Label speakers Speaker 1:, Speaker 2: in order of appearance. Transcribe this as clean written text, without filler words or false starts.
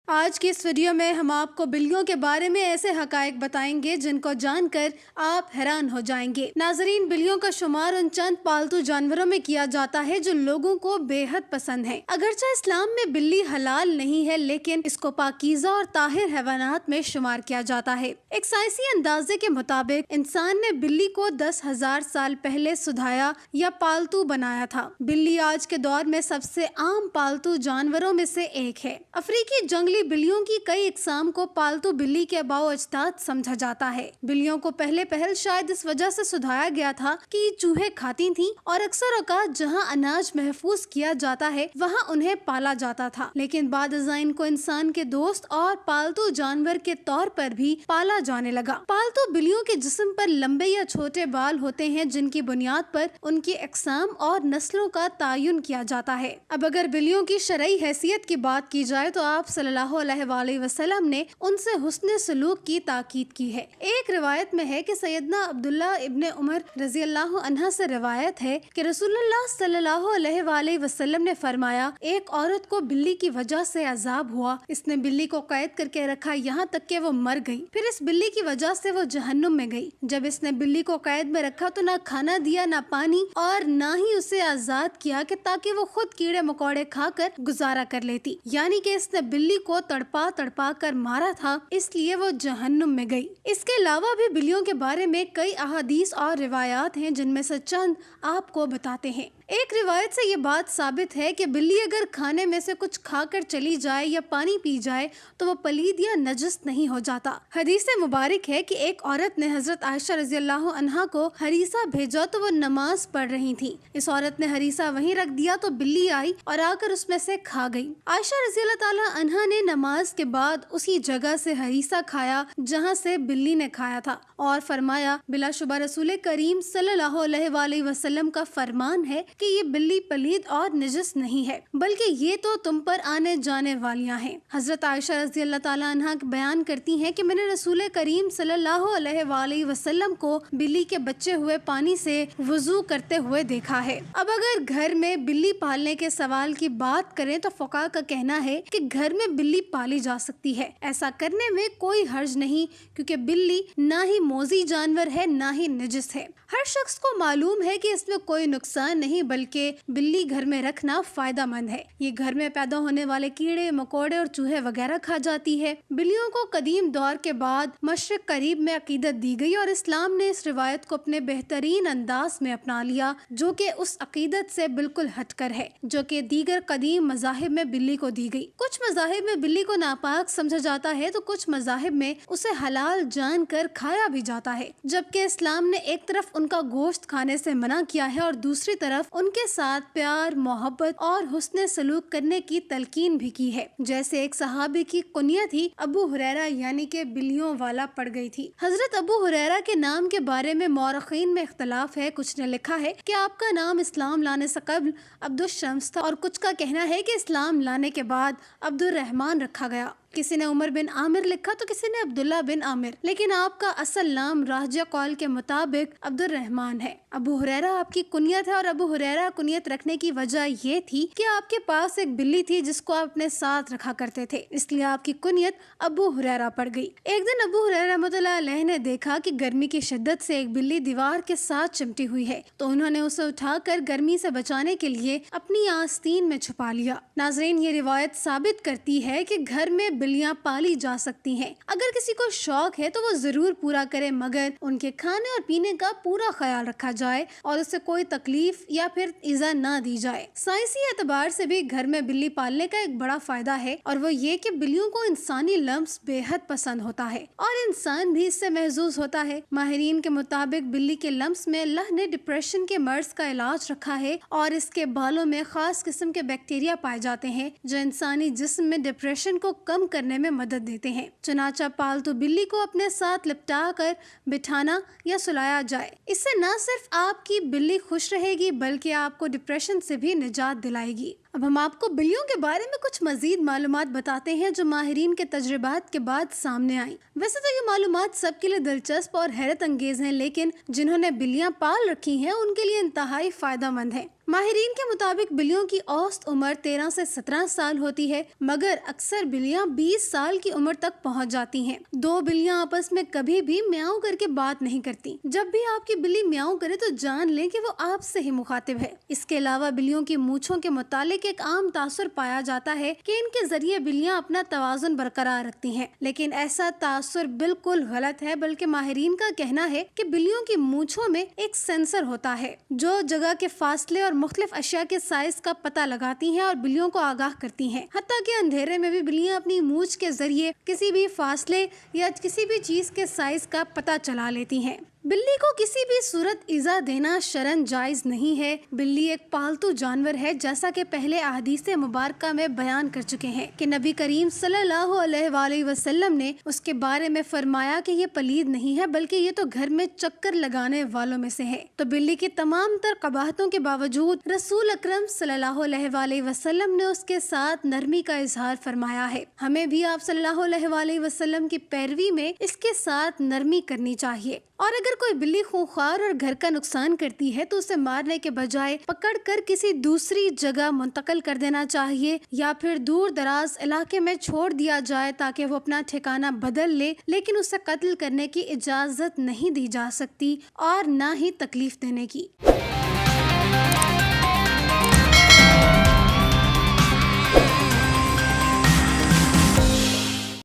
Speaker 1: آج کی اس ویڈیو میں ہم آپ کو بلیوں کے بارے میں ایسے حقائق بتائیں گے جن کو جان کر آپ حیران ہو جائیں گے۔ ناظرین، بلیوں کا شمار ان چند پالتو جانوروں میں کیا جاتا ہے جو لوگوں کو بے حد پسند ہیں۔ اگرچہ اسلام میں بلی حلال نہیں ہے، لیکن اس کو پاکیزہ اور طاہر حیوانات میں شمار کیا جاتا ہے۔ ایک سائنسی اندازے کے مطابق انسان نے بلی کو 10,000 سال پہلے سدھایا یا پالتو بنایا تھا۔ بلی آج کے دور میں سب سے عام پالتو جانوروں میں سے ایک ہے۔ افریقی جنگلی بلیوں کی کئی اقسام کو پالتو بلی کے آباء و اجداد سمجھا جاتا ہے۔ بلیوں کو پہل شاید اس وجہ سے سدھایا گیا تھا کہ یہ چوہے کھاتی تھیں اور اکثر اوقات جہاں اناج محفوظ کیا جاتا ہے وہاں انہیں پالا جاتا تھا، لیکن بعد ازاں ان کو انسان کے دوست اور پالتو جانور کے طور پر بھی پالا جانے لگا۔ پالتو بلیوں کے جسم پر لمبے یا چھوٹے بال ہوتے ہیں جن کی بنیاد پر ان کی اقسام اور نسلوں کا تعین کیا جاتا ہے۔ اب اگر بلیوں کی شرعی حیثیت کی بات کی جائے تو آپ صلی اللہ علیہ وآلہ وسلم نے ان سے حسن سلوک کی تاکید کی ہے۔ ایک روایت میں ہے کہ سیدنا عبداللہ ابن عمر رضی اللہ عنہ سے روایت ہے کہ رسول اللہ صلی اللہ علیہ وآلہ وسلم نے فرمایا، ایک عورت کو بلی کی وجہ سے عذاب ہوا، اس نے بلی کو قید کر کے رکھا یہاں تک کہ وہ مر گئی، پھر اس بلی کی وجہ سے وہ جہنم میں گئی۔ جب اس نے بلی کو قید میں رکھا تو نہ کھانا دیا، نہ پانی، اور نہ ہی اسے آزاد کیا کہ تاکہ وہ خود کیڑے مکوڑے کھا کر گزارا کر لیتی، یعنی کہ اس نے بلی کو تڑپا کر مارا تھا، اس لیے وہ جہنم میں گئی۔ اس کے علاوہ بھی بلیوں کے بارے میں کئی احادیث اور روایات ہیں جن میں سے چند آپ کو بتاتے ہیں۔ ایک روایت سے یہ بات ثابت ہے کہ بلی اگر کھانے میں سے کچھ کھا کر چلی جائے یا پانی پی جائے تو وہ پلید یا نجس نہیں ہو جاتا۔ حدیث مبارک ہے کہ ایک عورت نے حضرت عائشہ رضی اللہ عنہا کو ہریسہ بھیجا تو وہ نماز پڑھ رہی تھی۔ اس عورت نے ہریسہ وہیں رکھ دیا تو بلی آئی اور آ کر اس میں سے کھا گئی۔ عائشہ رضی اللہ تعالی عنہا نے نماز کے بعد اسی جگہ سے ہریسہ کھایا جہاں سے بلی نے کھایا تھا، اور فرمایا، بلا شبہ رسول کریم صلی اللہ علیہ وآلہ وسلم کا فرمان ہے کہ یہ بلی پلید اور نجس نہیں ہے، بلکہ یہ تو تم پر آنے جانے والیاں ہیں۔ حضرت عائشہ رضی اللہ تعالی عنہا بیان کرتی ہیں کہ میں نے رسول کریم صلی اللہ علیہ وآلہ وسلم کو بلی کے بچے ہوئے پانی سے وضو کرتے ہوئے دیکھا ہے۔ اب اگر گھر میں بلی پالنے کے سوال کی بات کریں تو فقہاء کا کہنا ہے کہ گھر میں بلی پالی جا سکتی ہے، ایسا کرنے میں کوئی حرج نہیں، کیونکہ بلی نہ ہی موذی جانور ہے نہ ہی نجس ہے۔ ہر شخص کو معلوم ہے کہ اس میں کوئی نقصان نہیں، بلکہ بلی گھر میں رکھنا فائدہ مند ہے۔ یہ گھر میں پیدا ہونے والے کیڑے مکوڑے اور چوہے وغیرہ کھا جاتی ہے۔ بلیوں کو قدیم دور کے بعد مشرق قریب میں عقیدت دی گئی اور اسلام نے اس روایت کو اپنے بہترین انداز میں اپنا لیا، جو کہ اس عقیدت سے بالکل ہٹ کر ہے جو کہ دیگر قدیم مذاہب میں بلی کو دی گئی۔ کچھ مذاہب میں بلی کو ناپاک سمجھا جاتا ہے تو کچھ مذاہب میں اسے حلال جان کر کھایا بھی جاتا ہے، جبکہ اسلام نے ایک طرف ان کا گوشت کھانے سے منع کیا ہے اور دوسری طرف ان کے ساتھ پیار، محبت اور حسن سلوک کرنے کی تلقین بھی کی ہے۔ جیسے ایک صحابی کی کنیت ہی ابو ہریرہ یعنی کہ بلیوں والا پڑ گئی تھی۔ حضرت ابو ہریرہ کے نام کے بارے میں مورخین میں اختلاف ہے۔ کچھ نے لکھا ہے کہ آپ کا نام اسلام لانے سے قبل عبد الشمس تھا، اور کچھ کا کہنا ہے کہ اسلام لانے کے بعد عبد الرحمن رکھا گیا۔ کسی نے عمر بن عامر لکھا تو کسی نے عبداللہ بن عامر، لیکن آپ کا اصل نام راجہ قول کے مطابق عبد الرحمن ہے۔ ابو ہریرہ آپ کی کنیت ہے، اور ابو ہریرہ کنیت رکھنے کی وجہ یہ تھی کہ آپ کے پاس ایک بلی تھی جس کو آپ اپنے ساتھ رکھا کرتے تھے، اس لیے آپ کی کنیت ابو ہریرہ پڑ گئی۔ ایک دن ابو ہریرہ رحمۃ اللہ علیہ نے دیکھا کہ گرمی کی شدت سے ایک بلی دیوار کے ساتھ چمٹی ہوئی ہے، تو انہوں نے اسے اٹھا کر گرمی سے بچانے کے لیے اپنی آستین میں چھپا لیا۔ ناظرین، یہ روایت ثابت کرتی ہے کہ گھر میں بلیاں پالی جا سکتی ہیں۔ اگر کسی کو شوق ہے تو وہ ضرور پورا کرے، مگر ان کے کھانے اور پینے کا پورا خیال رکھا جائے اور اسے کوئی تکلیف یا پھر ایذا نہ دی جائے۔ سائنسی اعتبار سے بھی گھر میں بلی پالنے کا ایک بڑا فائدہ ہے، اور وہ یہ کہ بلیوں کو انسانی لمس بے حد پسند ہوتا ہے اور انسان بھی اس سے محظوظ ہوتا ہے۔ ماہرین کے مطابق بلی کے لمس میں اللہ نے ڈپریشن کے مرض کا علاج رکھا ہے، اور اس کے بالوں میں خاص قسم کے بیکٹیریا پائے جاتے ہیں جو انسانی جسم میں ڈپریشن کو کم کرنے میں مدد دیتے ہیں۔ چنانچہ پالتو بلی کو اپنے ساتھ لپٹا کر بٹھانا یا سلایا جائے، اس سے نہ صرف آپ کی بلی خوش رہے گی بلکہ آپ کو ڈپریشن سے بھی نجات دلائے گی۔ اب ہم آپ کو بلیوں کے بارے میں کچھ مزید معلومات بتاتے ہیں جو ماہرین کے تجربات کے بعد سامنے آئیں۔ ویسے تو یہ معلومات سب کے لیے دلچسپ اور حیرت انگیز ہیں، لیکن جنہوں نے بلیاں پال رکھی ہیں ان کے لیے انتہائی فائدہ مند ہے۔ ماہرین کے مطابق بلیوں کی اوسط عمر 13 سے 17 سال ہوتی ہے، مگر اکثر بلیاں 20 سال کی عمر تک پہنچ جاتی ہیں۔ دو بلیاں آپس میں کبھی بھی میاؤں کر کے بات نہیں کرتی۔ جب بھی آپ کی بلی میاؤں کرے تو جان لیں کہ وہ آپ سے ہی مخاطب ہے۔ اس کے علاوہ بلیوں کی مونچھوں کے متعلق ایک عام تاثر پایا جاتا ہے کہ ان کے ذریعے بلیاں اپنا توازن برقرار رکھتی ہیں، لیکن ایسا تاثر بالکل غلط ہے، بلکہ ماہرین کا کہنا ہے کہ بلیوں کی مونچھوں میں ایک سینسر ہوتا ہے جو جگہ کے فاصلے اور مختلف اشیاء کے سائز کا پتہ لگاتی ہیں اور بلیوں کو آگاہ کرتی ہیں۔ حتیٰ کہ اندھیرے میں بھی بلیاں اپنی مونچھ کے ذریعے کسی بھی فاصلے یا کسی بھی چیز کے سائز کا پتہ چلا لیتی ہیں۔ بلی کو کسی بھی صورت ایذا دینا شرعاً جائز نہیں ہے۔ بلی ایک پالتو جانور ہے، جیسا کہ پہلے احادیث مبارکہ میں بیان کر چکے ہیں کہ نبی کریم صلی اللہ علیہ وآلہ وسلم نے اس کے بارے میں فرمایا کہ یہ پلید نہیں ہے، بلکہ یہ تو گھر میں چکر لگانے والوں میں سے ہے۔ تو بلی کی تمام تر قباحتوں کے باوجود رسول اکرم صلی اللہ علیہ وآلہ وسلم نے اس کے ساتھ نرمی کا اظہار فرمایا ہے۔ ہمیں بھی آپ صلی اللہ علیہ وآلہ وسلم کی پیروی میں اس کے ساتھ نرمی کرنی چاہیے، اور اگر کوئی بلی خونخوار اور گھر کا نقصان کرتی ہے تو اسے مارنے کے بجائے پکڑ کر کسی دوسری جگہ منتقل کر دینا چاہیے، یا پھر دور دراز علاقے میں چھوڑ دیا جائے تاکہ وہ اپنا ٹھکانہ بدل لے، لیکن اسے قتل کرنے کی اجازت نہیں دی جا سکتی اور نہ ہی تکلیف دینے کی۔